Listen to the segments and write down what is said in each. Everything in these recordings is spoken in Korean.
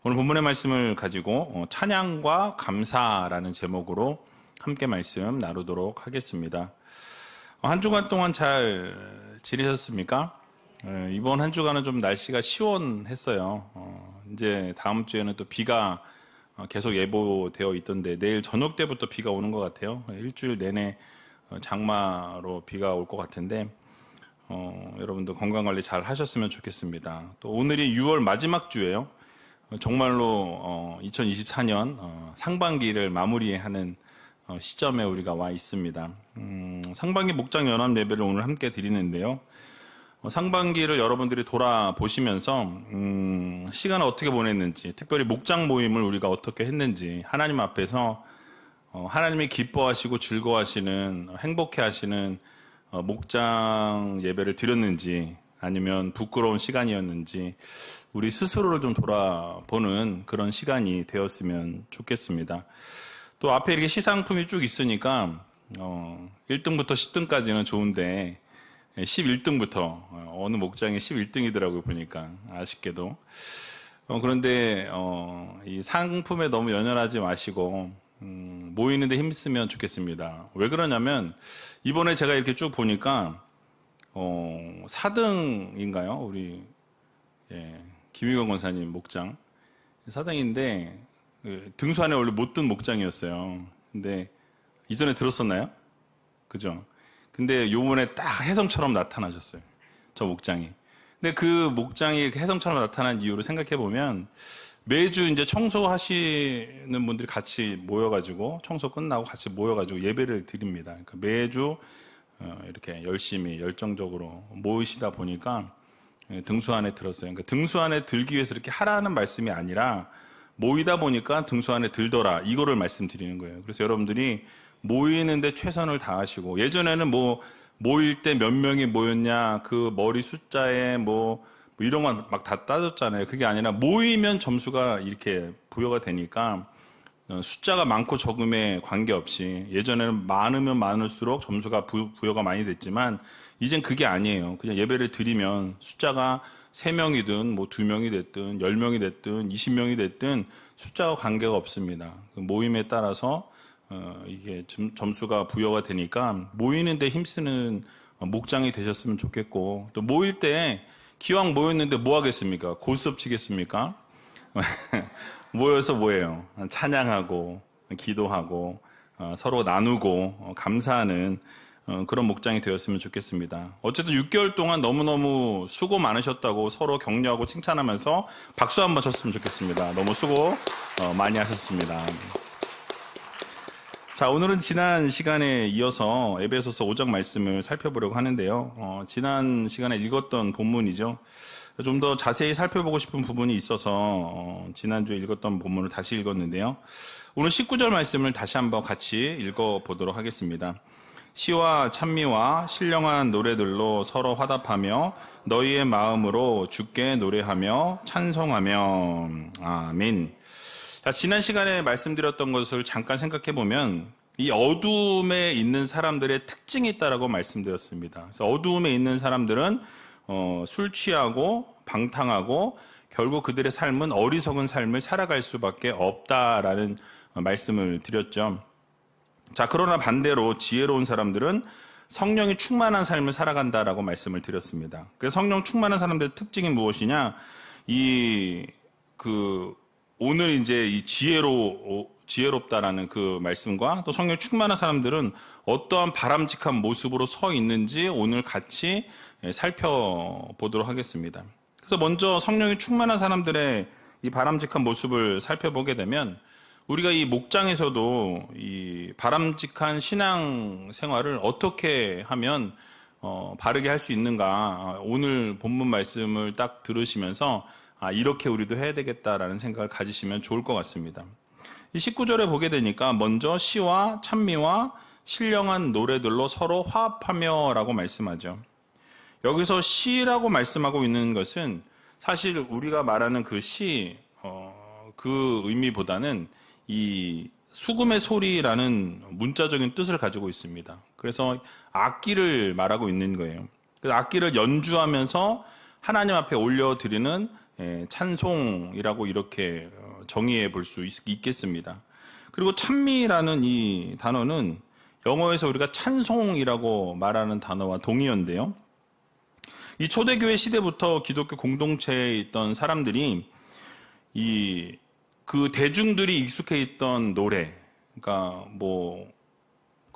오늘 본문의 말씀을 가지고 찬양과 감사라는 제목으로 함께 말씀 나누도록 하겠습니다. 한 주간 동안 잘 지내셨습니까? 이번 한 주간은 좀 날씨가 시원했어요. 이제 다음 주에는 또 비가 계속 예보되어 있던데 내일 저녁 때부터 비가 오는 것 같아요. 일주일 내내 장마로 비가 올 것 같은데 여러분도 건강관리 잘 하셨으면 좋겠습니다. 또 오늘이 6월 마지막 주예요. 정말로 2024년 상반기를 마무리하는 시점에 우리가 와 있습니다. 상반기 목장 연합 예배를 오늘 함께 드리는데요. 상반기를 여러분들이 돌아보시면서 시간을 어떻게 보냈는지, 특별히 목장 모임을 우리가 어떻게 했는지, 하나님 앞에서 하나님이 기뻐하시고 즐거워하시는, 행복해하시는 목장 예배를 드렸는지, 아니면 부끄러운 시간이었는지 우리 스스로를 좀 돌아보는 그런 시간이 되었으면 좋겠습니다. 또 앞에 이렇게 시상품이 쭉 있으니까 1등부터 10등까지는 좋은데 11등부터 어느 목장이 11등이더라고요. 보니까 아쉽게도. 그런데 이 상품에 너무 연연하지 마시고 모이는데 힘쓰면 좋겠습니다. 왜 그러냐면 이번에 제가 이렇게 쭉 보니까 4등인가요? 우리 김희건 권사님 목장 4등인데 등수 안에 원래 못 든 목장이었어요. 근데 이전에 들었었나요? 그죠? 근데 요번에 딱 혜성처럼 나타나셨어요. 저 목장이. 근데 그 목장이 혜성처럼 나타난 이유를 생각해 보면 매주 이제 청소하시는 분들이 같이 모여가지고 청소 끝나고 같이 모여가지고 예배를 드립니다. 그러니까 매주 이렇게 열심히 열정적으로 모이시다 보니까 등수 안에 들었어요. 그러니까 등수 안에 들기 위해서 이렇게 하라는 말씀이 아니라 모이다 보니까 등수 안에 들더라, 이거를 말씀드리는 거예요. 그래서 여러분들이 모이는데 최선을 다하시고, 예전에는 모일 때 몇 명이 모였냐, 그 머리 숫자에 이런 건 막 다 따졌잖아요. 그게 아니라 모이면 점수가 이렇게 부여가 되니까 숫자가 많고 적음에 관계없이, 예전에는 많으면 많을수록 점수가 부여가 많이 됐지만 이젠 그게 아니에요. 그냥 예배를 드리면 숫자가 3명이든 2명이 됐든 10명이 됐든 20명이 됐든 숫자와 관계가 없습니다. 그 모임에 따라서 이게 점수가 부여가 되니까 모이는데 힘쓰는 목장이 되셨으면 좋겠고, 또 모일 때 기왕 모였는데 뭐 하겠습니까? 고스톱 치겠습니까? 모여서 뭐예요? 찬양하고 기도하고 서로 나누고 감사하는 그런 목장이 되었으면 좋겠습니다. 어쨌든 6개월 동안 너무너무 수고 많으셨다고 서로 격려하고 칭찬하면서 박수 한번 쳤으면 좋겠습니다. 너무 수고 많이 하셨습니다. 자, 오늘은 지난 시간에 이어서 에베소서 5장 말씀을 살펴보려고 하는데요. 지난 시간에 읽었던 본문이죠. 좀 더 자세히 살펴보고 싶은 부분이 있어서 지난주에 읽었던 본문을 다시 읽었는데요. 오늘 19절 말씀을 다시 한번 같이 읽어보도록 하겠습니다. 시와 찬미와 신령한 노래들로 서로 화답하며 너희의 마음으로 주께 노래하며 찬송하며. 아멘. 자, 지난 시간에 말씀드렸던 것을 잠깐 생각해 보면 이 어두움에 있는 사람들의 특징이 있다라고 말씀드렸습니다. 그래서 어두움에 있는 사람들은 술 취하고 방탕하고 결국 그들의 삶은 어리석은 삶을 살아갈 수밖에 없다라는 말씀을 드렸죠. 자, 그러나 반대로 지혜로운 사람들은 성령이 충만한 삶을 살아간다라고 말씀을 드렸습니다. 그래서 성령 충만한 사람들의 특징이 무엇이냐? 오늘 이제 이 지혜롭다라는 그 말씀과 또 성령 충만한 사람들은 어떠한 바람직한 모습으로 서 있는지 오늘 같이 살펴보도록 하겠습니다. 그래서 먼저 성령이 충만한 사람들의 이 바람직한 모습을 살펴보게 되면 우리가 이 목장에서도 이 바람직한 신앙 생활을 어떻게 하면 바르게 할 수 있는가, 오늘 본문 말씀을 딱 들으시면서 이렇게 우리도 해야 되겠다라는 생각을 가지시면 좋을 것 같습니다. 이 19절에 보게 되니까 먼저 시와 찬미와 신령한 노래들로 서로 화합하며 라고 말씀하죠. 여기서 시라고 말씀하고 있는 것은 사실 우리가 말하는 그 시, 그 의미보다는 이 수금의 소리라는 문자적인 뜻을 가지고 있습니다. 그래서 악기를 말하고 있는 거예요. 그래서 악기를 연주하면서 하나님 앞에 올려드리는 찬송이라고 이렇게 정의해 볼 수 있겠습니다. 그리고 찬미라는 이 단어는 영어에서 우리가 찬송이라고 말하는 단어와 동의어인데요. 이 초대교회 시대부터 기독교 공동체에 있던 사람들이 그 대중들이 익숙해 있던 노래, 그러니까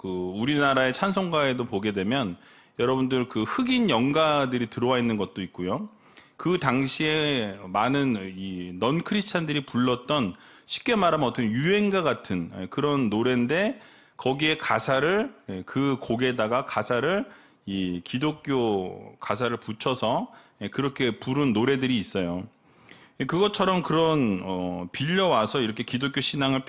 우리나라의 찬송가에도 보게 되면 여러분들 그 흑인 연가들이 들어와 있는 것도 있고요. 그 당시에 많은 이 넌 크리스찬들이 불렀던, 쉽게 말하면 어떤 유행가 같은 그런 노래인데, 거기에 그 곡에다가 가사를 이 기독교 가사를 붙여서 그렇게 부른 노래들이 있어요. 그것처럼 그런 빌려와서 이렇게 기독교 신앙을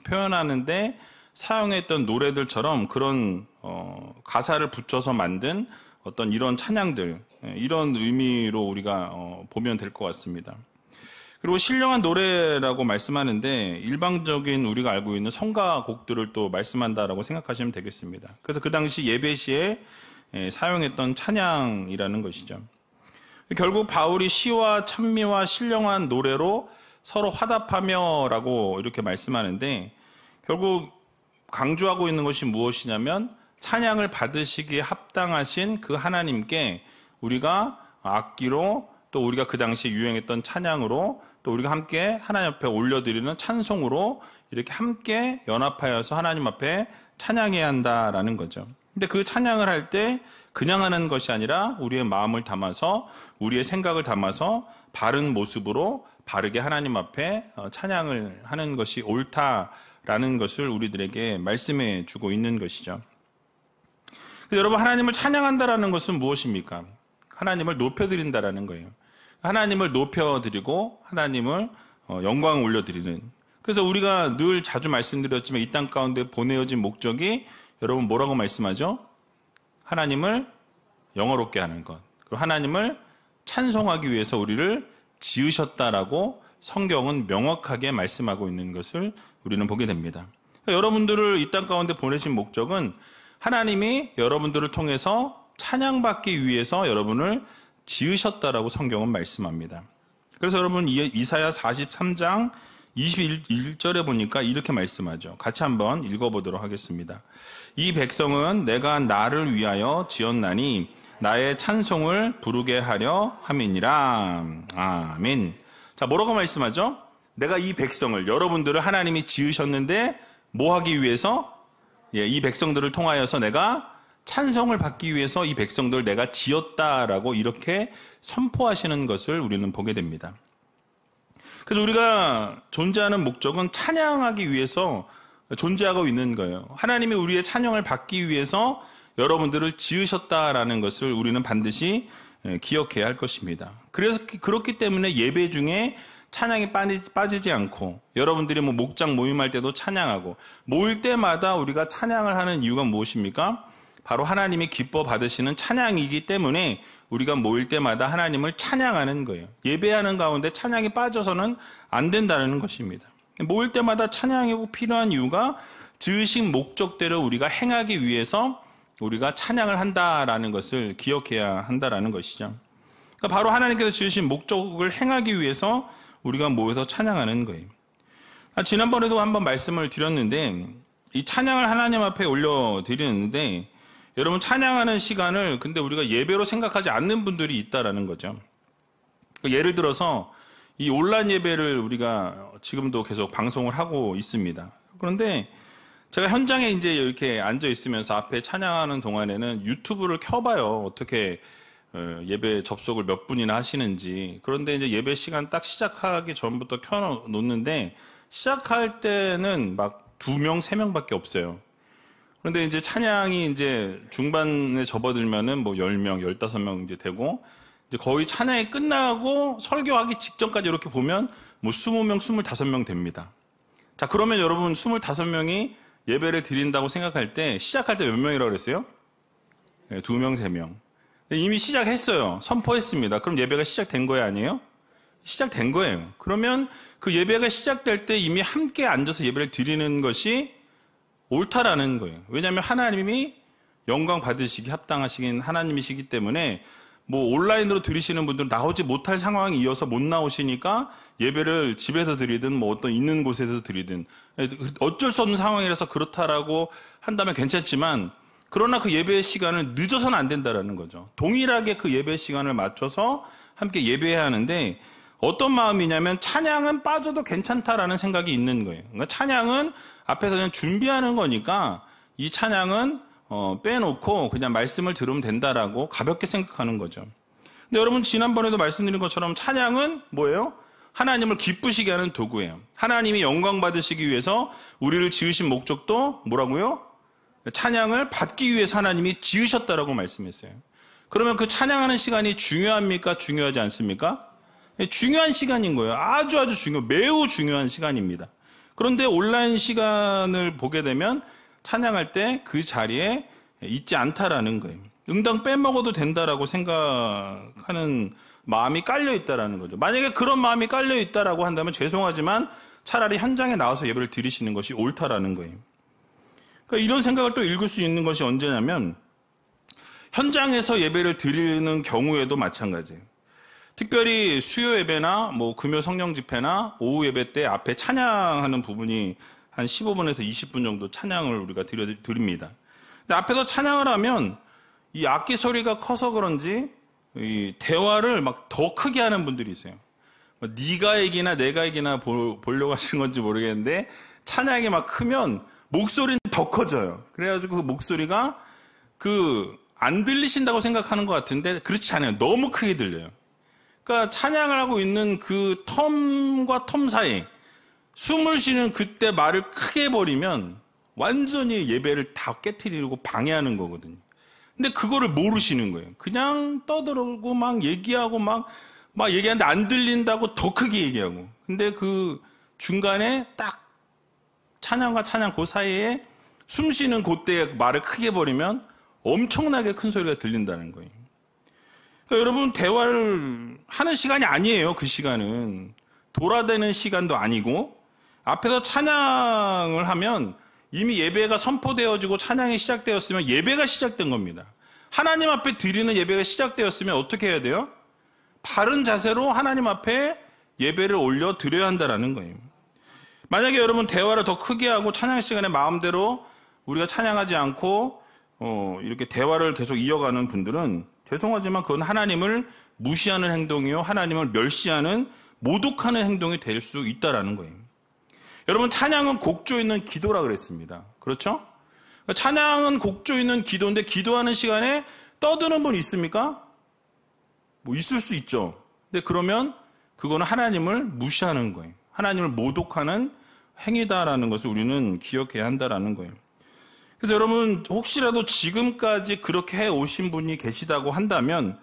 표현하는데 사용했던 노래들처럼 그런 가사를 붙여서 만든 어떤 이런 찬양들, 이런 의미로 우리가 보면 될 것 같습니다. 그리고 신령한 노래라고 말씀하는데 일방적인 우리가 알고 있는 성가곡들을 또 말씀한다라고 생각하시면 되겠습니다. 그래서 그 당시 예배 시에 사용했던 찬양이라는 것이죠. 결국 바울이 시와 찬미와 신령한 노래로 서로 화답하며라고 이렇게 말씀하는데, 결국 강조하고 있는 것이 무엇이냐면 찬양을 받으시기에 합당하신 그 하나님께 우리가 악기로, 또 우리가 그 당시에 유행했던 찬양으로, 또 우리가 함께 하나님 앞에 올려드리는 찬송으로 이렇게 함께 연합하여서 하나님 앞에 찬양해야 한다라는 거죠. 근데 그 찬양을 할 때 그냥 하는 것이 아니라 우리의 마음을 담아서, 우리의 생각을 담아서 바른 모습으로 바르게 하나님 앞에 찬양을 하는 것이 옳다라는 것을 우리들에게 말씀해 주고 있는 것이죠. 여러분, 하나님을 찬양한다라는 것은 무엇입니까? 하나님을 높여드린다라는 거예요. 하나님을 높여드리고 하나님을 영광을 올려드리는. 그래서 우리가 늘 자주 말씀드렸지만 이 땅 가운데 보내어진 목적이, 여러분 뭐라고 말씀하죠? 하나님을 영화롭게 하는 것, 그리고 하나님을 찬송하기 위해서 우리를 지으셨다라고 성경은 명확하게 말씀하고 있는 것을 우리는 보게 됩니다. 그러니까 여러분들을 이 땅 가운데 보내신 목적은 하나님이 여러분들을 통해서 찬양받기 위해서 여러분을 지으셨다라고 성경은 말씀합니다. 그래서 여러분 이사야 43장 21절에 보니까 이렇게 말씀하죠. 같이 한번 읽어보도록 하겠습니다. 이 백성은 내가 나를 위하여 지었나니 나의 찬송을 부르게 하려 함이니라. 아멘. 자, 뭐라고 말씀하죠? 내가 이 백성을, 여러분들을 하나님이 지으셨는데 뭐 하기 위해서? 이 백성들을 통하여서 내가 찬송을 받기 위해서 이 백성들을 내가 지었다라고 이렇게 선포하시는 것을 우리는 보게 됩니다. 그래서 우리가 존재하는 목적은 찬양하기 위해서 존재하고 있는 거예요. 하나님이 우리의 찬양을 받기 위해서 여러분들을 지으셨다라는 것을 우리는 반드시 기억해야 할 것입니다. 그래서 그렇기 때문에 예배 중에 찬양이 빠지지 않고, 여러분들이 목장 모임할 때도 찬양하고, 모일 때마다 우리가 찬양을 하는 이유가 무엇입니까? 바로 하나님이 기뻐 받으시는 찬양이기 때문에 우리가 모일 때마다 하나님을 찬양하는 거예요. 예배하는 가운데 찬양이 빠져서는 안 된다는 것입니다. 모일 때마다 찬양이 꼭 필요한 이유가 지으신 목적대로 우리가 행하기 위해서 우리가 찬양을 한다라는 것을 기억해야 한다라는 것이죠. 그러니까 바로 하나님께서 지으신 목적을 행하기 위해서 우리가 모여서 찬양하는 거예요. 지난번에도 한번 말씀을 드렸는데, 이 찬양을 하나님 앞에 올려드리는데, 여러분 찬양하는 시간을 근데 우리가 예배로 생각하지 않는 분들이 있다라는 거죠. 예를 들어서 이 온라인 예배를 우리가 지금도 계속 방송을 하고 있습니다. 그런데 제가 현장에 이제 이렇게 앉아 있으면서 앞에 찬양하는 동안에는 유튜브를 켜봐요. 어떻게 예배 접속을 몇 분이나 하시는지. 그런데 이제 예배 시간 딱 시작하기 전부터 켜놓는데 시작할 때는 막 2명, 3명밖에 없어요. 그런데 이제 찬양이 이제 중반에 접어들면은 10명, 15명 이제 되고, 이제 거의 찬양이 끝나고 설교하기 직전까지 이렇게 보면 20명, 25명 됩니다. 자, 그러면 여러분 25명이 예배를 드린다고 생각할 때 시작할 때 몇 명이라고 그랬어요? 2명, 3명. 이미 시작했어요. 선포했습니다. 그럼 예배가 시작된 거예요, 아니에요? 시작된 거예요. 그러면 그 예배가 시작될 때 이미 함께 앉아서 예배를 드리는 것이 옳다라는 거예요. 왜냐하면 하나님이 영광 받으시기 합당하신 하나님이시기 때문에 뭐 온라인으로 들으시는 분들은 나오지 못할 상황이 이어서 못 나오시니까 예배를 집에서 드리든 뭐 어떤 있는 곳에서 드리든 어쩔 수 없는 상황이라서 그렇다라고 한다면 괜찮지만 그러나 그 예배의 시간을 늦어서는 안 된다라는 거죠. 동일하게 그 예배 시간을 맞춰서 함께 예배해야 하는데 어떤 마음이냐면 찬양은 빠져도 괜찮다라는 생각이 있는 거예요. 그러니까 찬양은 앞에서 그냥 준비하는 거니까 이 찬양은 빼놓고 그냥 말씀을 들으면 된다라고 가볍게 생각하는 거죠. 근데 여러분 지난번에도 말씀드린 것처럼 찬양은 뭐예요? 하나님을 기쁘시게 하는 도구예요. 하나님이 영광 받으시기 위해서 우리를 지으신 목적도 뭐라고요? 찬양을 받기 위해서 하나님이 지으셨다라고 말씀했어요. 그러면 그 찬양하는 시간이 중요합니까? 중요하지 않습니까? 중요한 시간인 거예요. 아주 매우 중요한 시간입니다. 그런데 온라인 시간을 보게 되면 찬양할 때 그 자리에 있지 않다라는 거예요. 응당 빼먹어도 된다라고 생각하는 마음이 깔려 있다라는 거죠. 만약에 그런 마음이 깔려 있다라고 한다면 죄송하지만 차라리 현장에 나와서 예배를 드리시는 것이 옳다라는 거예요. 그러니까 이런 생각을 또 읽을 수 있는 것이 언제냐면 현장에서 예배를 드리는 경우에도 마찬가지예요. 특별히 수요 예배나 뭐 금요 성령 집회나 오후 예배 때 앞에 찬양하는 부분이 한 15분에서 20분 정도 찬양을 우리가 드립니다. 근데 앞에서 찬양을 하면 이 악기 소리가 커서 그런지 이 대화를 막 더 크게 하는 분들이 있어요. 네가 이기나 내가 이기나 보려고 하시는 건지 모르겠는데 찬양이 막 크면 목소리는 더 커져요. 그래가지고 그 목소리가 안 들리신다고 생각하는 것 같은데 그렇지 않아요. 너무 크게 들려요. 그러니까 찬양을 하고 있는 그 텀과 텀 사이 숨을 쉬는 그때 말을 크게 해버리면 완전히 예배를 다 깨트리고 방해하는 거거든요. 근데 그거를 모르시는 거예요. 그냥 떠들고 막 얘기하고 막 얘기하는데 안 들린다고 더 크게 얘기하고. 근데 그 중간에 딱 찬양과 찬양 그 사이에 숨 쉬는 그때 말을 크게 해버리면 엄청나게 큰 소리가 들린다는 거예요. 그러니까 여러분 대화를 하는 시간이 아니에요. 그 시간은. 돌아대는 시간도 아니고 앞에서 찬양을 하면 이미 예배가 선포되어지고 찬양이 시작되었으면 예배가 시작된 겁니다. 하나님 앞에 드리는 예배가 시작되었으면 어떻게 해야 돼요? 바른 자세로 하나님 앞에 예배를 올려 드려야 한다는 거예요. 만약에 여러분 대화를 더 크게 하고 찬양 시간에 마음대로 우리가 찬양하지 않고 이렇게 대화를 계속 이어가는 분들은 죄송하지만 그건 하나님을 무시하는 행동이요 하나님을 멸시하는 모독하는 행동이 될 수 있다는 거예요. 여러분 찬양은 곡조 있는 기도라 그랬습니다. 그렇죠? 찬양은 곡조 있는 기도인데 기도하는 시간에 떠드는 분 있습니까? 뭐 있을 수 있죠. 근데 그러면 그거는 하나님을 무시하는 거예요. 하나님을 모독하는 행위다라는 것을 우리는 기억해야 한다라는 거예요. 그래서 여러분 혹시라도 지금까지 그렇게 해오신 분이 계시다고 한다면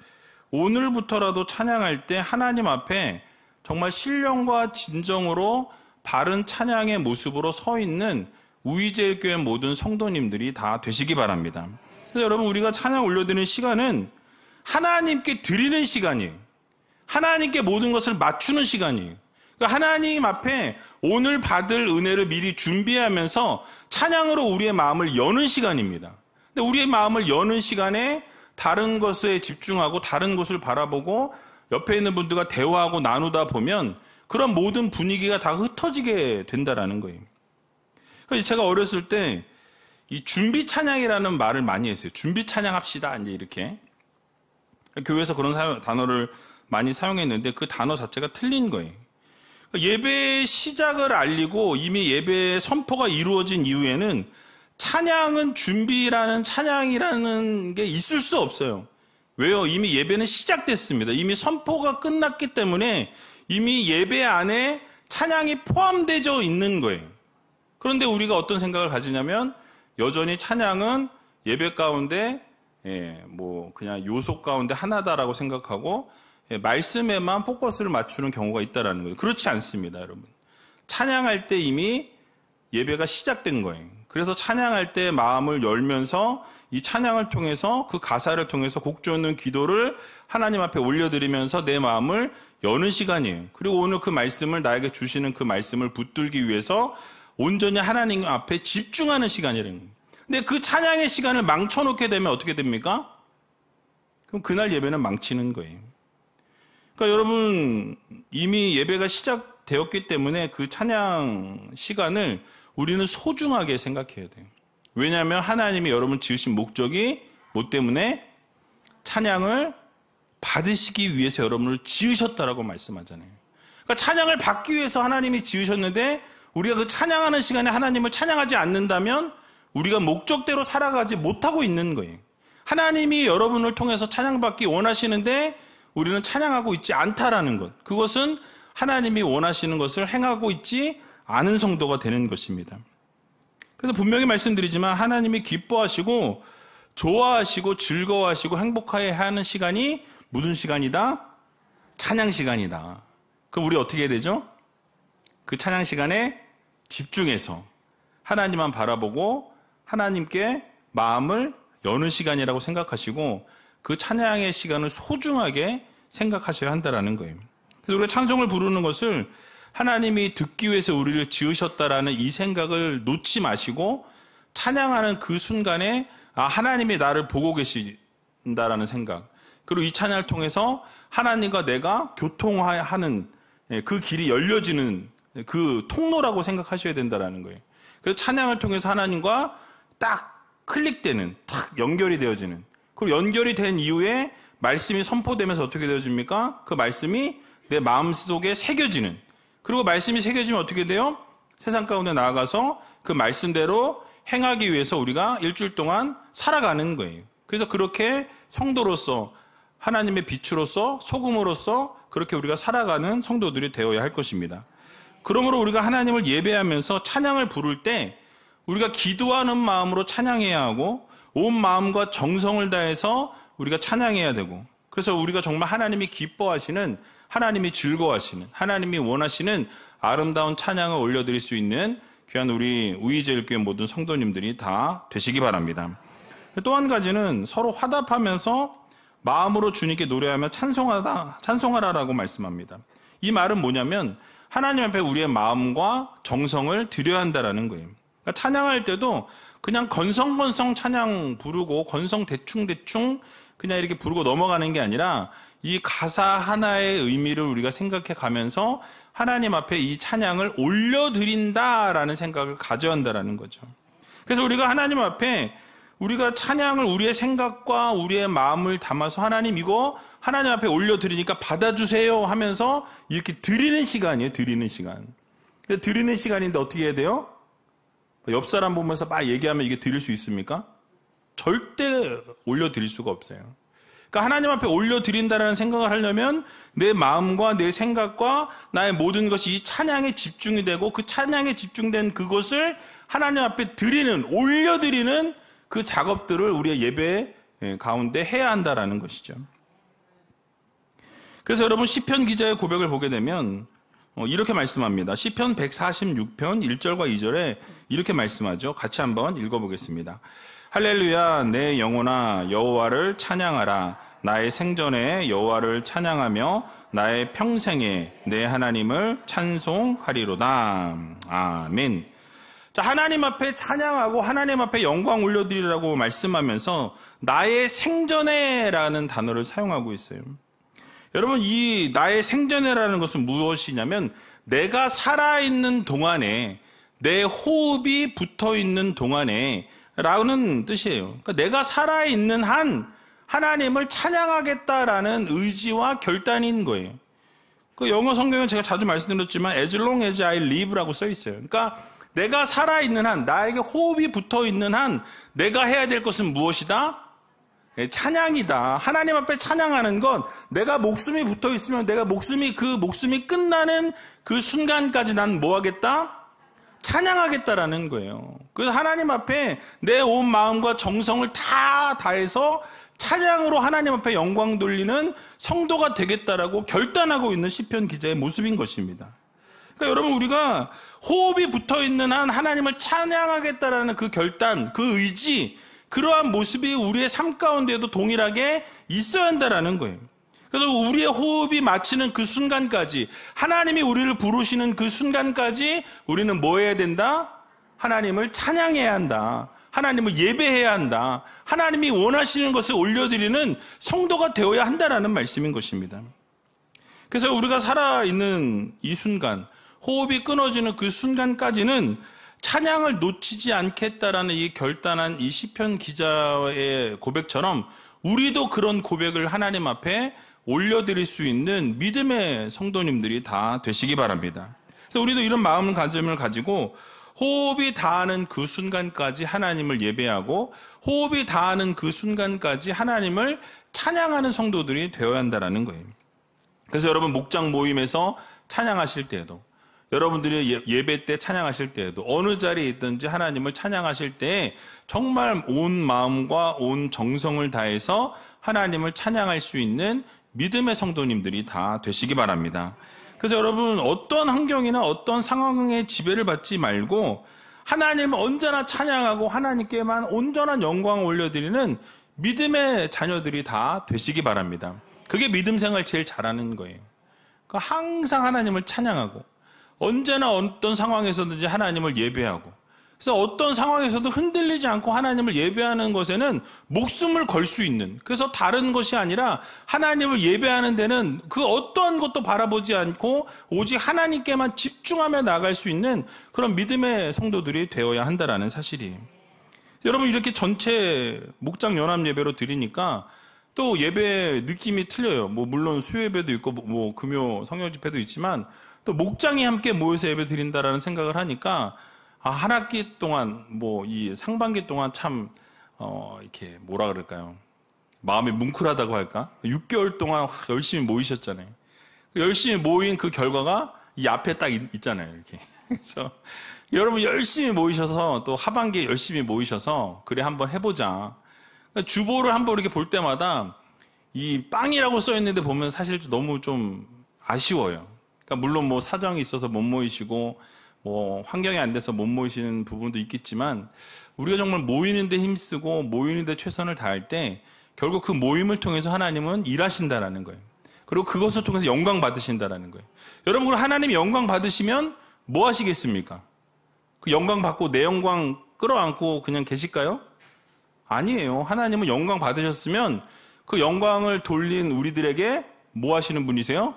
오늘부터라도 찬양할 때 하나님 앞에 정말 신령과 진정으로 바른 찬양의 모습으로 서 있는 우이제일교회 모든 성도님들이 다 되시기 바랍니다. 그래서 여러분 우리가 찬양 올려드리는 시간은 하나님께 드리는 시간이에요. 하나님께 모든 것을 맞추는 시간이에요. 그러니까 하나님 앞에 오늘 받을 은혜를 미리 준비하면서 찬양으로 우리의 마음을 여는 시간입니다. 근데 우리의 마음을 여는 시간에 다른 것에 집중하고 다른 것을 바라보고 옆에 있는 분들과 대화하고 나누다 보면 그런 모든 분위기가 다 흩어지게 된다라는 거예요. 그래서 제가 어렸을 때 이 준비 찬양이라는 말을 많이 했어요. 준비 찬양합시다. 이제 이렇게. 교회에서 그런 단어를 많이 사용했는데 그 단어 자체가 틀린 거예요. 예배의 시작을 알리고 이미 예배의 선포가 이루어진 이후에는 찬양은 준비라는 찬양이라는 게 있을 수 없어요. 왜요? 이미 예배는 시작됐습니다. 이미 선포가 끝났기 때문에 이미 예배 안에 찬양이 포함되어 있는 거예요. 그런데 우리가 어떤 생각을 가지냐면 여전히 찬양은 예배 가운데 그냥 요소 가운데 하나다라고 생각하고 말씀에만 포커스를 맞추는 경우가 있다라는 거예요. 그렇지 않습니다, 여러분. 찬양할 때 이미 예배가 시작된 거예요. 그래서 찬양할 때 마음을 열면서 이 찬양을 통해서 그 가사를 통해서 곡조 있는 기도를 하나님 앞에 올려드리면서 내 마음을 여는 시간이에요. 그리고 오늘 그 말씀을 나에게 주시는 그 말씀을 붙들기 위해서 온전히 하나님 앞에 집중하는 시간이라는 거예요. 근데 그 찬양의 시간을 망쳐놓게 되면 어떻게 됩니까? 그럼 그날 예배는 망치는 거예요. 그러니까 여러분, 이미 예배가 시작되었기 때문에 그 찬양 시간을 우리는 소중하게 생각해야 돼요. 왜냐하면 하나님이 여러분 지으신 목적이 뭐 때문에? 찬양을 받으시기 위해서 여러분을 지으셨다라고 말씀하잖아요. 그러니까 찬양을 받기 위해서 하나님이 지으셨는데 우리가 그 찬양하는 시간에 하나님을 찬양하지 않는다면 우리가 목적대로 살아가지 못하고 있는 거예요. 하나님이 여러분을 통해서 찬양받기 원하시는데 우리는 찬양하고 있지 않다라는 것. 그것은 하나님이 원하시는 것을 행하고 있지 않은 성도가 되는 것입니다. 그래서 분명히 말씀드리지만 하나님이 기뻐하시고 좋아하시고 즐거워하시고 행복해하는 시간이 무슨 시간이다? 찬양 시간이다. 그럼 우리 어떻게 해야 되죠? 그 찬양 시간에 집중해서 하나님만 바라보고 하나님께 마음을 여는 시간이라고 생각하시고 그 찬양의 시간을 소중하게 생각하셔야 한다는 거예요. 그래서 우리가 찬송을 부르는 것을 하나님이 듣기 위해서 우리를 지으셨다라는 이 생각을 놓지 마시고 찬양하는 그 순간에 하나님이 나를 보고 계신다라는 생각, 그리고 이 찬양을 통해서 하나님과 내가 교통하는 그 길이 열려지는 그 통로라고 생각하셔야 된다는 거예요. 그래서 찬양을 통해서 하나님과 딱 클릭되는, 딱 연결이 되어지는, 그리고 연결이 된 이후에 말씀이 선포되면서 어떻게 되어집니까? 그 말씀이 내 마음속에 새겨지는, 그리고 말씀이 새겨지면 어떻게 돼요? 세상 가운데 나아가서 그 말씀대로 행하기 위해서 우리가 일주일 동안 살아가는 거예요. 그래서 그렇게 성도로서 하나님의 빛으로서 소금으로서 그렇게 우리가 살아가는 성도들이 되어야 할 것입니다. 그러므로 우리가 하나님을 예배하면서 찬양을 부를 때 우리가 기도하는 마음으로 찬양해야 하고 온 마음과 정성을 다해서 우리가 찬양해야 되고, 그래서 우리가 정말 하나님이 기뻐하시는, 하나님이 즐거워하시는, 하나님이 원하시는 아름다운 찬양을 올려드릴 수 있는 귀한 우리 우이제일교회 모든 성도님들이 다 되시기 바랍니다. 또 한 가지는 서로 화답하면서 마음으로 주님께 노래하며 찬송하라라고 말씀합니다. 이 말은 뭐냐면 하나님 앞에 우리의 마음과 정성을 드려야 한다라는 거예요. 그러니까 찬양할 때도 그냥 건성건성 찬양 부르고 건성 대충대충 그냥 이렇게 부르고 넘어가는 게 아니라 이 가사 하나의 의미를 우리가 생각해 가면서 하나님 앞에 이 찬양을 올려드린다라는 생각을 가져야 한다라는 거죠. 그래서 우리가 하나님 앞에 우리가 찬양을 우리의 생각과 우리의 마음을 담아서 하나님 이거 하나님 앞에 올려드리니까 받아주세요 하면서 이렇게 드리는 시간이에요. 드리는 시간. 드리는 시간인데 어떻게 해야 돼요? 옆 사람 보면서 막 얘기하면 이게 드릴 수 있습니까? 절대 올려드릴 수가 없어요. 그러니까 하나님 앞에 올려드린다라는 생각을 하려면 내 마음과 내 생각과 나의 모든 것이 이 찬양에 집중이 되고 그 찬양에 집중된 그것을 하나님 앞에 드리는, 올려드리는 그 작업들을 우리의 예배 가운데 해야 한다라는 것이죠. 그래서 여러분 시편 기자의 고백을 보게 되면 이렇게 말씀합니다. 시편 146편 1절과 2절에 이렇게 말씀하죠. 같이 한번 읽어보겠습니다. 할렐루야, 내 영혼아 여호와를 찬양하라. 나의 생전에 여호와를 찬양하며 나의 평생에 내 하나님을 찬송하리로다. 아멘. 자, 하나님 앞에 찬양하고 하나님 앞에 영광 올려드리라고 말씀하면서 나의 생전에라는 단어를 사용하고 있어요. 여러분, 이 나의 생전에라는 것은 무엇이냐면 내가 살아있는 동안에, 내 호흡이 붙어있는 동안에 라는 뜻이에요. 그러니까 내가 살아있는 한 하나님을 찬양하겠다라는 의지와 결단인 거예요. 그 영어 성경은 제가 자주 말씀드렸지만 as long as I live라고 써 있어요. 그러니까 내가 살아있는 한, 나에게 호흡이 붙어있는 한 내가 해야 될 것은 무엇이다? 찬양이다. 하나님 앞에 찬양하는 건 내가 목숨이 붙어 있으면 내가 그 목숨이 끝나는 그 순간까지 난 뭐 하겠다? 찬양하겠다라는 거예요. 그래서 하나님 앞에 내 온 마음과 정성을 다 다해서 찬양으로 하나님 앞에 영광 돌리는 성도가 되겠다라고 결단하고 있는 시편 기자의 모습인 것입니다. 그러니까 여러분, 우리가 호흡이 붙어 있는 한 하나님을 찬양하겠다라는 그 결단, 그 의지, 그러한 모습이 우리의 삶 가운데에도 동일하게 있어야 한다라는 거예요. 그래서 우리의 호흡이 마치는 그 순간까지, 하나님이 우리를 부르시는 그 순간까지 우리는 뭐 해야 된다? 하나님을 찬양해야 한다. 하나님을 예배해야 한다. 하나님이 원하시는 것을 올려드리는 성도가 되어야 한다라는 말씀인 것입니다. 그래서 우리가 살아있는 이 순간, 호흡이 끊어지는 그 순간까지는 찬양을 놓치지 않겠다라는 이 결단한 이 시편 기자의 고백처럼 우리도 그런 고백을 하나님 앞에 올려드릴 수 있는 믿음의 성도님들이 다 되시기 바랍니다. 그래서 우리도 이런 마음을 가지고 호흡이 닿는 그 순간까지 하나님을 예배하고 호흡이 닿는 그 순간까지 하나님을 찬양하는 성도들이 되어야 한다는 거예요. 그래서 여러분 목장 모임에서 찬양하실 때에도, 여러분들이 예배 때 찬양하실 때에도, 어느 자리에 있든지 하나님을 찬양하실 때 정말 온 마음과 온 정성을 다해서 하나님을 찬양할 수 있는 믿음의 성도님들이 다 되시기 바랍니다. 그래서 여러분 어떤 환경이나 어떤 상황에 지배를 받지 말고 하나님을 언제나 찬양하고 하나님께만 온전한 영광을 올려드리는 믿음의 자녀들이 다 되시기 바랍니다. 그게 믿음 생활 제일 잘하는 거예요. 그러니까 항상 하나님을 찬양하고 언제나 어떤 상황에서든지 하나님을 예배하고, 그래서 어떤 상황에서도 흔들리지 않고 하나님을 예배하는 것에는 목숨을 걸 수 있는, 그래서 다른 것이 아니라 하나님을 예배하는 데는 그 어떠한 것도 바라보지 않고 오직 하나님께만 집중하며 나갈 수 있는 그런 믿음의 성도들이 되어야 한다는 사실이에요. 여러분 이렇게 전체 목장 연합 예배로 드리니까 또 예배 느낌이 틀려요. 물론 수요 예배도 있고 금요 성령 집회도 있지만 또 목장이 함께 모여서 예배 드린다라는 생각을 하니까 한 학기 동안 이 상반기 동안 참 이렇게 뭐라 그럴까요? 마음이 뭉클하다고 할까? 6개월 동안 열심히 모이셨잖아요. 열심히 모인 그 결과가 이 앞에 딱 있잖아요. 이렇게. 그래서 여러분 열심히 모이셔서 또 하반기에 열심히 모이셔서 그래 한번 해보자. 주보를 한번 이렇게 볼 때마다 이 빵이라고 써 있는데 보면 사실 너무 좀 아쉬워요. 그러니까 물론 사정이 있어서 못 모이시고 환경이 안 돼서 못 모이시는 부분도 있겠지만 우리가 정말 모이는데 힘쓰고 모이는데 최선을 다할 때 결국 그 모임을 통해서 하나님은 일하신다라는 거예요. 그리고 그것을 통해서 영광 받으신다라는 거예요. 여러분 그럼 하나님이 영광 받으시면 뭐 하시겠습니까? 그 영광 받고 내 영광 끌어안고 그냥 계실까요? 아니에요. 하나님은 영광 받으셨으면 그 영광을 돌린 우리들에게 뭐 하시는 분이세요?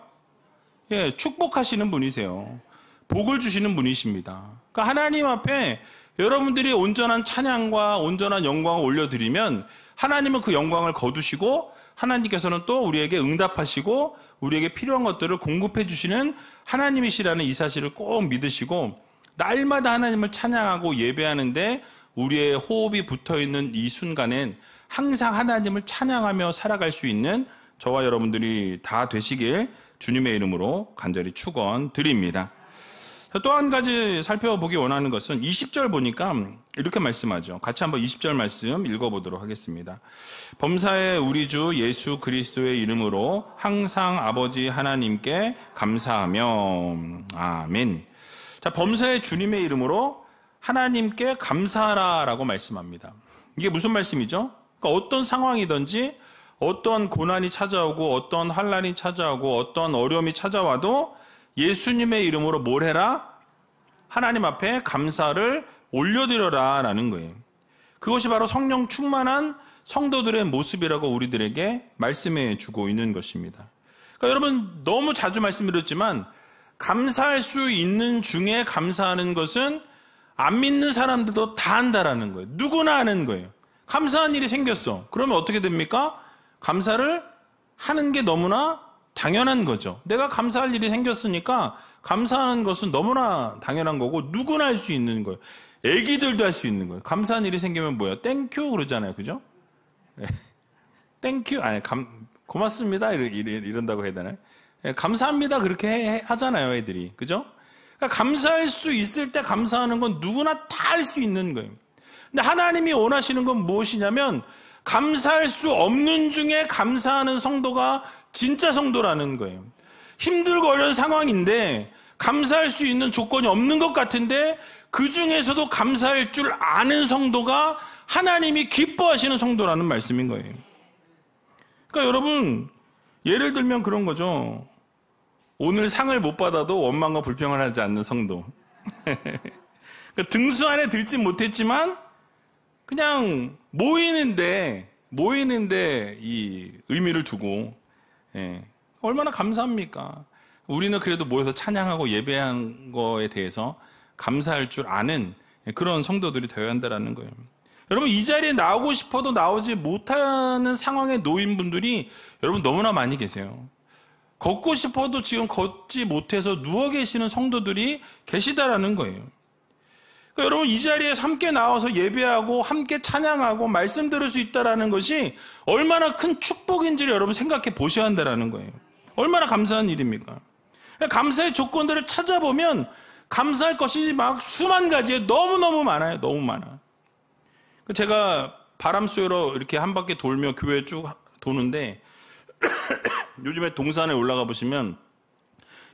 축복하시는 분이세요. 복을 주시는 분이십니다. 그러니까 하나님 앞에 여러분들이 온전한 찬양과 온전한 영광을 올려드리면 하나님은 그 영광을 거두시고 하나님께서는 또 우리에게 응답하시고 우리에게 필요한 것들을 공급해 주시는 하나님이시라는 이 사실을 꼭 믿으시고 날마다 하나님을 찬양하고 예배하는데 우리의 호흡이 붙어있는 이 순간엔 항상 하나님을 찬양하며 살아갈 수 있는 저와 여러분들이 다 되시길 주님의 이름으로 간절히 축원드립니다. 또 한 가지 살펴보기 원하는 것은 20절 보니까 이렇게 말씀하죠. 같이 한번 20절 말씀 읽어보도록 하겠습니다. 범사에 우리 주 예수 그리스도의 이름으로 항상 아버지 하나님께 감사하며 아멘. 자, 범사에 주님의 이름으로 하나님께 감사하라라고 말씀합니다. 이게 무슨 말씀이죠? 그러니까 어떤 상황이든지 어떤 고난이 찾아오고 어떤 환난이 찾아오고 어떤 어려움이 찾아와도 예수님의 이름으로 뭘 해라? 하나님 앞에 감사를 올려드려라 라는 거예요. 그것이 바로 성령 충만한 성도들의 모습이라고 우리들에게 말씀해 주고 있는 것입니다. 그러니까 여러분 너무 자주 말씀드렸지만 감사할 수 있는 중에 감사하는 것은 안 믿는 사람들도 다 한다라는 거예요. 누구나 하는 거예요. 감사한 일이 생겼어. 그러면 어떻게 됩니까? 감사를 하는 게 너무나 당연한 거죠. 내가 감사할 일이 생겼으니까 감사하는 것은 너무나 당연한 거고 누구나 할 수 있는 거예요. 애기들도 할 수 있는 거예요. 감사한 일이 생기면 뭐예요? 땡큐 그러잖아요. 그죠? 땡큐 고맙습니다 이런다고 해야 되나요? 감사합니다 그렇게 하잖아요 애들이. 그죠? 그러니까 감사할 수 있을 때 감사하는 건 누구나 다 할 수 있는 거예요. 근데 하나님이 원하시는 건 무엇이냐면 감사할 수 없는 중에 감사하는 성도가 진짜 성도라는 거예요. 힘들고 어려운 상황인데 감사할 수 있는 조건이 없는 것 같은데 그 중에서도 감사할 줄 아는 성도가 하나님이 기뻐하시는 성도라는 말씀인 거예요. 그러니까 여러분 예를 들면 그런 거죠. 오늘 상을 못 받아도 원망과 불평을 하지 않는 성도. 등수 안에 들지 못했지만 그냥 모이는데 이 의미를 두고, 얼마나 감사합니까? 우리는 그래도 모여서 찬양하고 예배한 거에 대해서 감사할 줄 아는 그런 성도들이 되어야 한다는 거예요. 여러분, 이 자리에 나오고 싶어도 나오지 못하는 상황에 놓인 분들이 여러분 너무나 많이 계세요. 걷고 싶어도 지금 걷지 못해서 누워 계시는 성도들이 계시다라는 거예요. 그러니까 여러분, 이 자리에 함께 나와서 예배하고 함께 찬양하고 말씀 들을 수 있다라는 것이 얼마나 큰 축복인지를 여러분 생각해 보셔야 한다라는 거예요. 얼마나 감사한 일입니까? 감사의 조건들을 찾아보면 감사할 것이 막 수만 가지에 너무너무 많아요. 너무 많아. 제가 바람 쐬러 이렇게 한 바퀴 돌며 교회 쭉 도는데 요즘에 동산에 올라가 보시면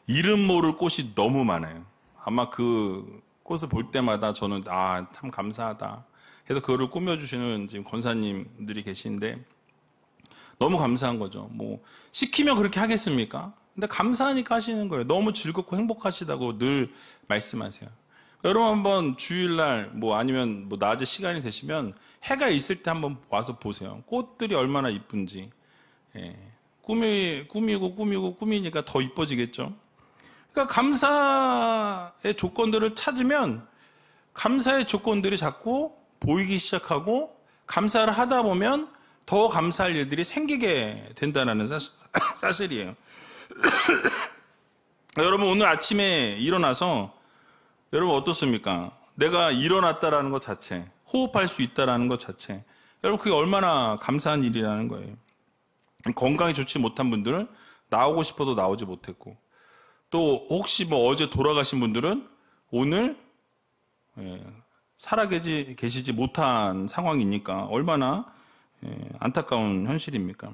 이름 모를 꽃이 너무 많아요. 아마 그 꽃을 볼 때마다 저는 참 감사하다 해서 그거를 꾸며주시는 지금 권사님들이 계신데 너무 감사한 거죠. 뭐 시키면 그렇게 하겠습니까? 근데 감사하니까 하시는 거예요. 너무 즐겁고 행복하시다고 늘 말씀하세요. 여러분 한번 주일날 아니면 낮에 시간이 되시면 해가 있을 때 한번 와서 보세요. 꽃들이 얼마나 이쁜지. 꾸미니까 더 이뻐지겠죠. 그러니까 감사의 조건들을 찾으면 감사의 조건들이 자꾸 보이기 시작하고 감사를 하다 보면 더 감사할 일들이 생기게 된다는 사실이에요. 여러분 오늘 아침에 일어나서 여러분 어떻습니까? 내가 일어났다라는 것 자체, 호흡할 수 있다라는 것 자체, 여러분 그게 얼마나 감사한 일이라는 거예요. 건강이 좋지 못한 분들은 나오고 싶어도 나오지 못했고, 또 혹시 어제 돌아가신 분들은 오늘 살아계시지 못한 상황이니까 얼마나 안타까운 현실입니까?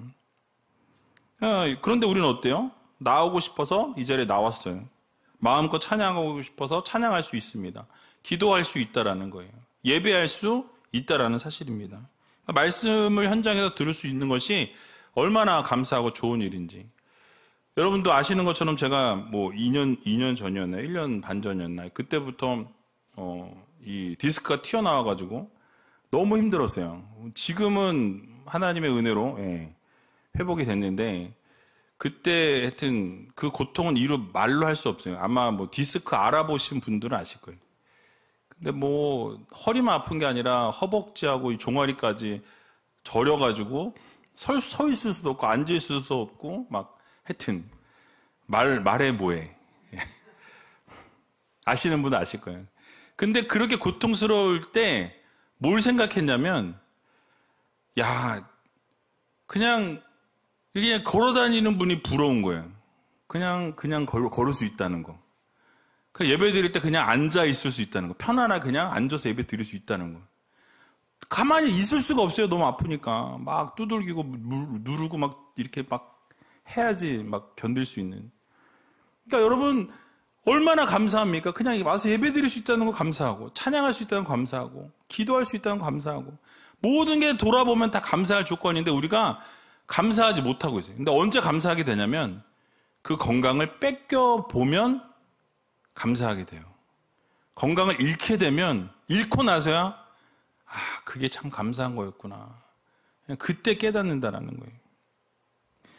그런데 우리는 어때요? 나오고 싶어서 이 자리에 나왔어요. 마음껏 찬양하고 싶어서 찬양할 수 있습니다. 기도할 수 있다라는 거예요. 예배할 수 있다라는 사실입니다. 말씀을 현장에서 들을 수 있는 것이 얼마나 감사하고 좋은 일인지. 여러분도 아시는 것처럼 제가 2년 전이었나요? 1년 반 전이었나요? 그때부터 이 디스크가 튀어나와가지고 너무 힘들었어요. 지금은 하나님의 은혜로 회복이 됐는데 그때 하여튼 그 고통은 말로 할 수 없어요. 아마 디스크 알아보신 분들은 아실 거예요. 근데 허리만 아픈 게 아니라 허벅지하고 이 종아리까지 저려가지고 서 있을 수도 없고 앉아 있을 수도 없고 하여튼 말해 뭐해. 아시는 분은 아실 거예요. 근데 그렇게 고통스러울 때 뭘 생각했냐면 그냥 걸어다니는 분이 부러운 거예요. 그냥 걸을 수 있다는 거. 예배 드릴 때 그냥 앉아 있을 수 있다는 거. 편안하게 그냥 앉아서 예배 드릴 수 있다는 거. 가만히 있을 수가 없어요. 너무 아프니까. 막 두들기고 누르고 이렇게 해야지 견딜 수 있는. 그러니까 여러분 얼마나 감사합니까? 그냥 와서 예배 드릴 수 있다는 거 감사하고, 찬양할 수 있다는 거 감사하고, 기도할 수 있다는 거 감사하고, 모든 게 돌아보면 다 감사할 조건인데 우리가 감사하지 못하고 있어요. 근데 언제 감사하게 되냐면 그 건강을 뺏겨보면 감사하게 돼요. 건강을 잃게 되면 잃고 나서야 그게 참 감사한 거였구나. 그때 깨닫는다라는 거예요.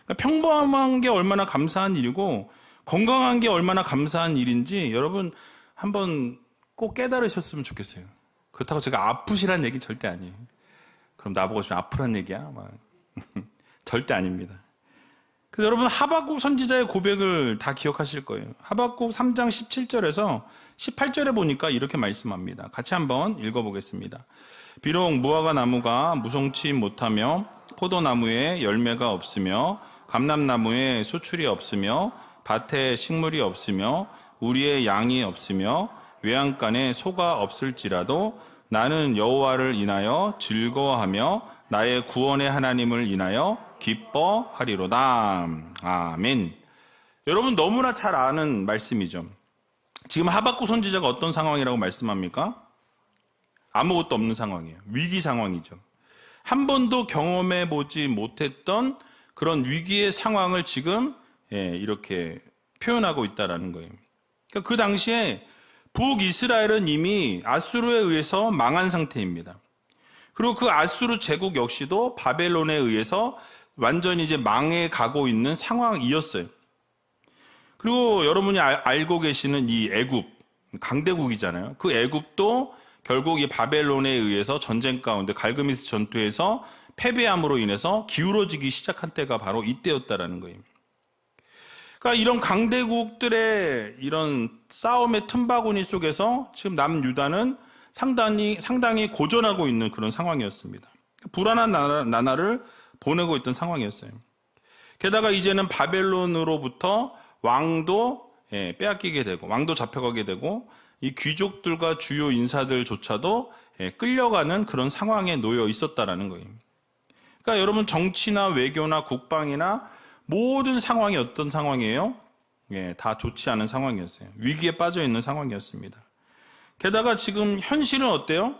그러니까 평범한 게 얼마나 감사한 일이고 건강한 게 얼마나 감사한 일인지 여러분 한번 꼭 깨달으셨으면 좋겠어요. 그렇다고 제가 아프시란 얘기 절대 아니에요. 그럼 나보고 좀 아프란 얘기야? 절대 아닙니다. 그래서 여러분 하박국 선지자의 고백을 다 기억하실 거예요. 하박국 3장 17절에서 18절에 보니까 이렇게 말씀합니다. 같이 한번 읽어보겠습니다. 비록 무화과 나무가 무성치 못하며 포도나무에 열매가 없으며 감람나무에 수출이 없으며 밭에 식물이 없으며 우리의 양이 없으며 외양간에 소가 없을지라도 나는 여호와를 인하여 즐거워하며 나의 구원의 하나님을 인하여 기뻐하리로다. 아멘. 여러분 너무나 잘 아는 말씀이죠. 지금 하박국 선지자가 어떤 상황이라고 말씀합니까? 아무것도 없는 상황이에요. 위기 상황이죠. 한 번도 경험해 보지 못했던 그런 위기의 상황을 지금 이렇게 표현하고 있다라는 거예요. 그러니까 그 당시에 북이스라엘은 이미 아수르에 의해서 망한 상태입니다. 그리고 그 아수르 제국 역시도 바벨론에 의해서 완전히 이제 망해 가고 있는 상황이었어요. 그리고 여러분이 알고 계시는 이 애굽, 강대국이잖아요. 그 애굽도 결국 이 바벨론에 의해서 전쟁 가운데 갈그미스 전투에서 패배함으로 인해서 기울어지기 시작한 때가 바로 이때였다라는 거예요. 그러니까 이런 강대국들의 이런 싸움의 틈바구니 속에서 지금 남유다는 상당히 고전하고 있는 그런 상황이었습니다. 불안한 나날을 보내고 있던 상황이었어요. 게다가 이제는 바벨론으로부터 왕도 빼앗기게 되고 왕도 잡혀가게 되고 이 귀족들과 주요 인사들조차도 끌려가는 그런 상황에 놓여 있었다라는 거예요. 그러니까 여러분 정치나 외교나 국방이나 모든 상황이 어떤 상황이에요? 다 좋지 않은 상황이었어요. 위기에 빠져 있는 상황이었습니다. 게다가 지금 현실은 어때요?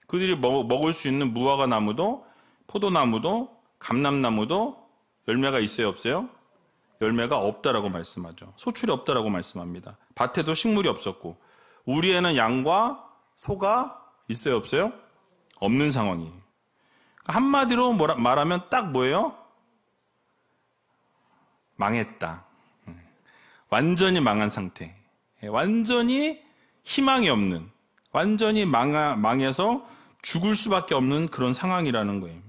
그들이 먹을 수 있는 무화과 나무도 포도나무도 감람나무도 열매가 있어요, 없어요? 열매가 없다라고 말씀하죠. 소출이 없다라고 말씀합니다. 밭에도 식물이 없었고 우리에는 양과 소가 있어요, 없어요? 없는 상황이에요. 한마디로 말하면 딱 뭐예요? 망했다. 완전히 망한 상태. 완전히 희망이 없는, 완전히 망해서 죽을 수밖에 없는 그런 상황이라는 거예요.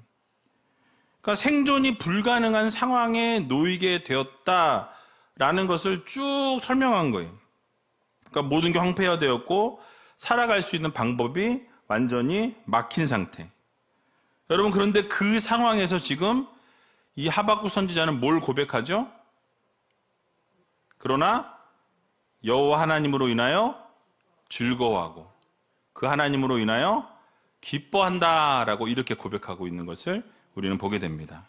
그러니까 생존이 불가능한 상황에 놓이게 되었다라는 것을 쭉 설명한 거예요. 그러니까 모든 게 황폐화되었고 살아갈 수 있는 방법이 완전히 막힌 상태. 여러분, 그런데 그 상황에서 지금 이 하박국 선지자는 뭘 고백하죠? 그러나 여호와 하나님으로 인하여 즐거워하고 그 하나님으로 인하여 기뻐한다라고 이렇게 고백하고 있는 것을 우리는 보게 됩니다.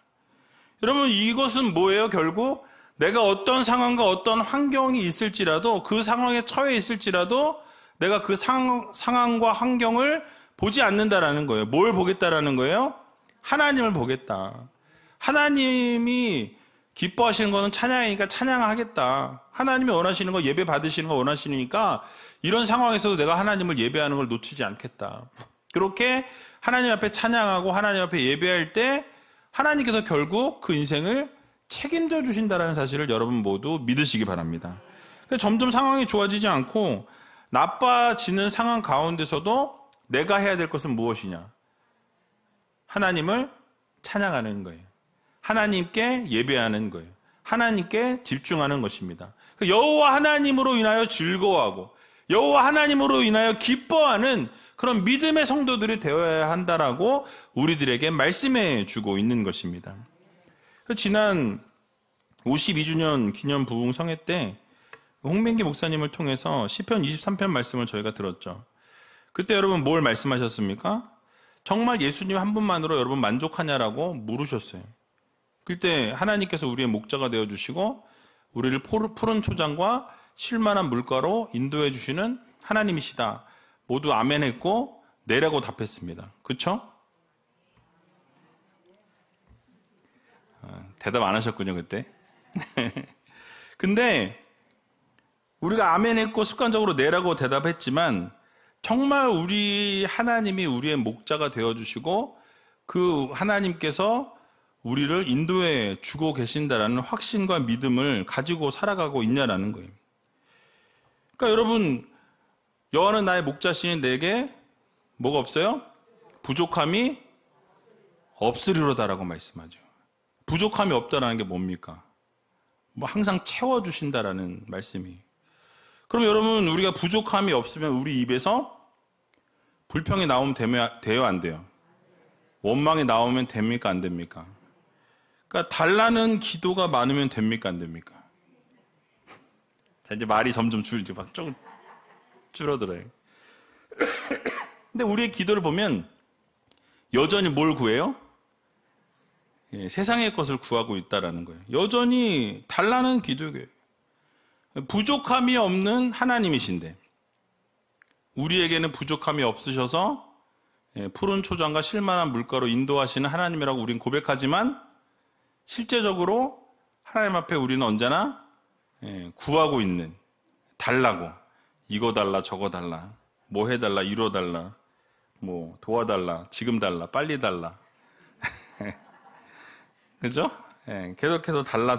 여러분, 이것은 뭐예요? 결국 내가 어떤 상황과 어떤 환경이 있을지라도 그 상황에 처해 있을지라도 내가 그 상황과 환경을 보지 않는다라는 거예요. 뭘 보겠다라는 거예요? 하나님을 보겠다. 하나님이 기뻐하시는 거는 찬양이니까 찬양하겠다. 하나님이 원하시는 거, 예배 받으시는 거 원하시니까 이런 상황에서도 내가 하나님을 예배하는 걸 놓치지 않겠다. 그렇게 하나님 앞에 찬양하고 하나님 앞에 예배할 때 하나님께서 결국 그 인생을 책임져 주신다는 사실을 여러분 모두 믿으시기 바랍니다. 점점 상황이 좋아지지 않고 나빠지는 상황 가운데서도 내가 해야 될 것은 무엇이냐? 하나님을 찬양하는 거예요. 하나님께 예배하는 거예요. 하나님께 집중하는 것입니다. 여호와 하나님으로 인하여 즐거워하고 여호와 하나님으로 인하여 기뻐하는 그런 믿음의 성도들이 되어야 한다라고 우리들에게 말씀해 주고 있는 것입니다. 지난 52주년 기념 부흥 성회 때 홍민기 목사님을 통해서 시편 23편 말씀을 저희가 들었죠. 그때 여러분 뭘 말씀하셨습니까? 정말 예수님 한 분만으로 여러분 만족하냐라고 물으셨어요. 그때 하나님께서 우리의 목자가 되어주시고 우리를 푸른 초장과 쉴만한 물가로 인도해 주시는 하나님이시다. 모두 아멘 했고 네라고 답했습니다. 그렇죠? 대답 안 하셨군요, 그때. 근데 우리가 아멘 했고 습관적으로 네라고 대답했지만 정말 우리 하나님이 우리의 목자가 되어주시고 그 하나님께서 우리를 인도해 주고 계신다라는 확신과 믿음을 가지고 살아가고 있냐라는 거예요. 그러니까 여러분, 여호와는 나의 목자시니 내게 뭐가 없어요? 부족함이 없으리로다라고 말씀하죠. 부족함이 없다라는 게 뭡니까? 항상 채워주신다라는 말씀이. 그럼 여러분, 우리가 부족함이 없으면 우리 입에서 불평이 나오면 돼요, 안 돼요? 원망이 나오면 됩니까, 안 됩니까? 그러니까 달라는 기도가 많으면 됩니까, 안 됩니까? 자, 이제 말이 점점 조금 줄어들어요. 근데 우리의 기도를 보면 여전히 뭘 구해요? 세상의 것을 구하고 있다라는 거예요. 여전히 달라는 기도예요. 부족함이 없는 하나님이신데 우리에게는 부족함이 없으셔서 푸른 초장과 쉴만한 물가로 인도하시는 하나님이라고 우리는 고백하지만 실제적으로 하나님 앞에 우리는 언제나 구하고 있는, 달라고, 이거 달라 저거 달라, 뭐 해달라 이뤄달라, 뭐 도와달라, 지금 달라, 빨리 달라. 그죠? 예, 계속해서 달라.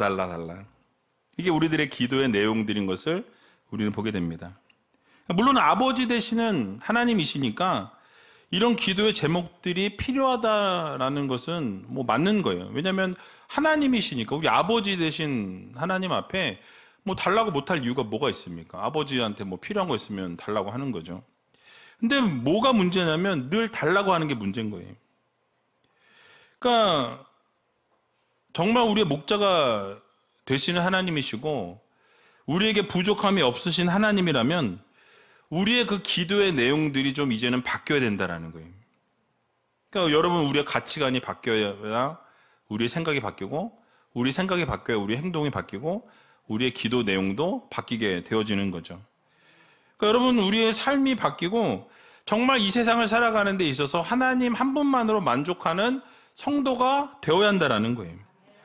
이게 우리들의 기도의 내용들인 것을 우리는 보게 됩니다. 물론 아버지 되시는 하나님이시니까 이런 기도의 제목들이 필요하다라는 것은 뭐 맞는 거예요. 왜냐하면 하나님이시니까 우리 아버지 되신 하나님 앞에 뭐 달라고 못할 이유가 뭐가 있습니까? 아버지한테 뭐 필요한 거 있으면 달라고 하는 거죠. 근데 뭐가 문제냐면 늘 달라고 하는 게 문제인 거예요. 그러니까 정말 우리의 목자가 되시는 하나님이시고 우리에게 부족함이 없으신 하나님이라면 우리의 그 기도의 내용들이 좀 이제는 바뀌어야 된다는 거예요. 그러니까 여러분, 우리의 가치관이 바뀌어야 우리의 생각이 바뀌고, 우리 생각이 바뀌어야 우리의 행동이 바뀌고, 우리의 기도 내용도 바뀌게 되어지는 거죠. 그러니까 여러분, 우리의 삶이 바뀌고 정말 이 세상을 살아가는 데 있어서 하나님 한 분만으로 만족하는 성도가 되어야 한다는 거예요.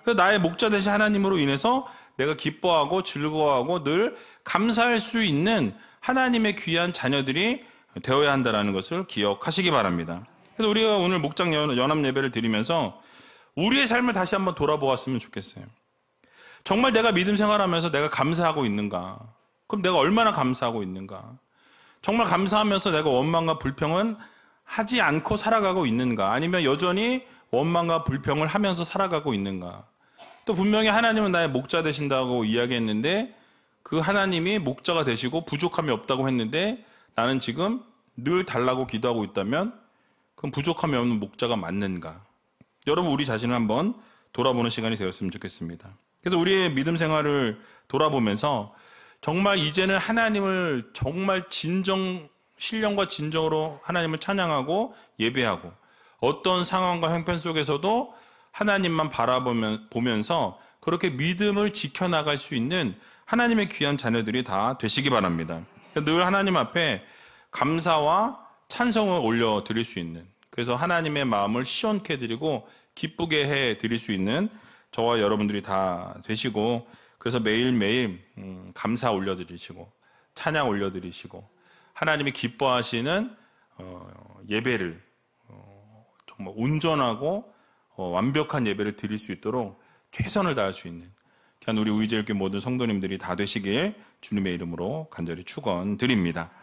그래서 나의 목자 되신 하나님으로 인해서 내가 기뻐하고 즐거워하고 늘 감사할 수 있는 하나님의 귀한 자녀들이 되어야 한다는 것을 기억하시기 바랍니다. 그래서 우리가 오늘 목장 연합 예배를 드리면서 우리의 삶을 다시 한번 돌아보았으면 좋겠어요. 정말 내가 믿음 생활하면서 내가 감사하고 있는가? 그럼 내가 얼마나 감사하고 있는가? 정말 감사하면서 내가 원망과 불평은 하지 않고 살아가고 있는가? 아니면 여전히 원망과 불평을 하면서 살아가고 있는가? 또 분명히 하나님은 나의 목자 되신다고 이야기했는데 그 하나님이 목자가 되시고 부족함이 없다고 했는데 나는 지금 늘 달라고 기도하고 있다면 그럼 부족함이 없는 목자가 맞는가? 여러분, 우리 자신을 한번 돌아보는 시간이 되었으면 좋겠습니다. 그래서 우리의 믿음 생활을 돌아보면서 정말 이제는 하나님을 정말 신령과 진정으로 하나님을 찬양하고 예배하고 어떤 상황과 형편 속에서도 하나님만 바라보면서 그렇게 믿음을 지켜나갈 수 있는 하나님의 귀한 자녀들이 다 되시기 바랍니다. 늘 하나님 앞에 감사와 찬송을 올려드릴 수 있는, 그래서 하나님의 마음을 시원케 해드리고 기쁘게 해드릴 수 있는 저와 여러분들이 다 되시고, 그래서 매일매일 감사 올려드리시고 찬양 올려드리시고 하나님이 기뻐하시는 예배를 정말 온전하고 완벽한 예배를 드릴 수 있도록 최선을 다할 수 있는 귀한 우리 우이제일교회 모든 성도님들이 다 되시길 주님의 이름으로 간절히 축원드립니다.